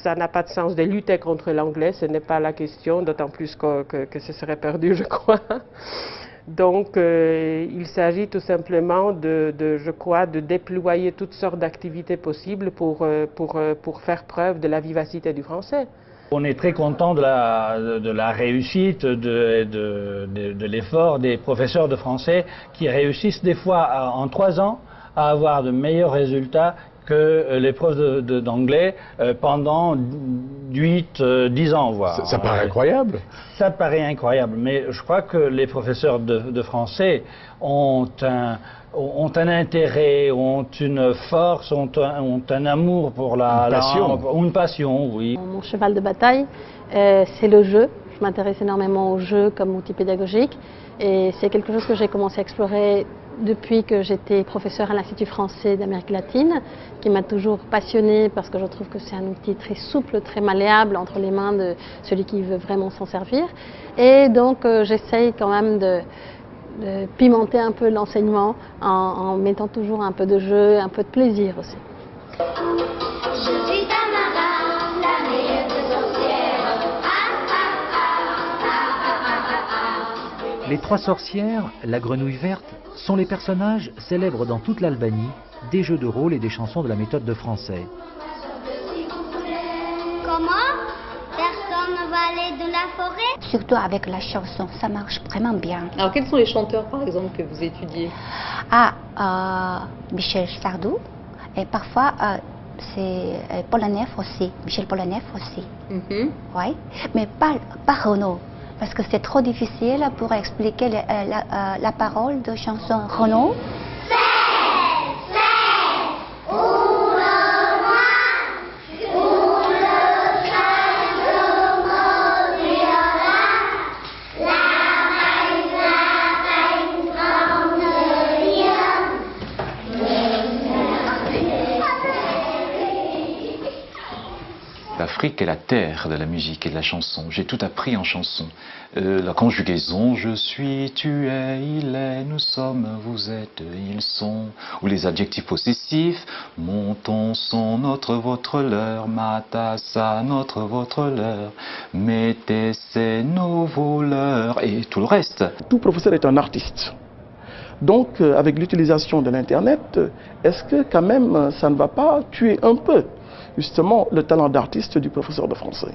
Ça n'a pas de sens de lutter contre l'anglais, ce n'est pas la question, d'autant plus que ce serait perdu, je crois. Donc, il s'agit tout simplement je crois, de déployer toutes sortes d'activités possibles pour faire preuve de la vivacité du français. On est très content de la réussite, de l'effort des professeurs de français qui réussissent des fois en 3 ans à avoir de meilleurs résultats que les profs d'anglais pendant 8-10 ans, voire. Ça paraît incroyable. Ça paraît incroyable, mais je crois que les professeurs de français ont un intérêt, ont une force, ont un amour pour la langue, une passion, oui. Mon cheval de bataille, c'est le jeu. Je m'intéresse énormément au jeu comme outil pédagogique et c'est quelque chose que j'ai commencé à explorer depuis que j'étais professeure à l'Institut français d'Amérique latine, qui m'a toujours passionnée parce que je trouve que c'est un outil très souple, très malléable entre les mains de celui qui veut vraiment s'en servir. Et donc j'essaye quand même de pimenter un peu l'enseignement en mettant toujours un peu de jeu, un peu de plaisir aussi. Les 3 sorcières, la grenouille verte, sont les personnages célèbres dans toute l'Albanie des jeux de rôle et des chansons de la méthode de français. Comment? Personne ne va aller de la forêt? Surtout avec la chanson, ça marche vraiment bien. Alors quels sont les chanteurs par exemple que vous étudiez? Michel Sardou et parfois c'est Polnareff aussi, Michel Polnareff aussi. Oui, mais pas Renaud. Parce que c'est trop difficile pour expliquer la parole de chanson Renaud. L'Afrique est la terre de la musique et de la chanson. J'ai tout appris en chanson. La conjugaison, je suis, tu es, il est, nous sommes, vous êtes, ils sont. Ou les adjectifs possessifs, mon, ton, son, notre, votre, leur, ma, ta, sa, notre, votre, leur, mettez, c'est, nos, vos, leurs, et tout le reste. Tout professeur est un artiste. Donc, avec l'utilisation de l'Internet, est-ce que quand même ça ne va pas tuer un peu justement le talent d'artiste du professeur de français?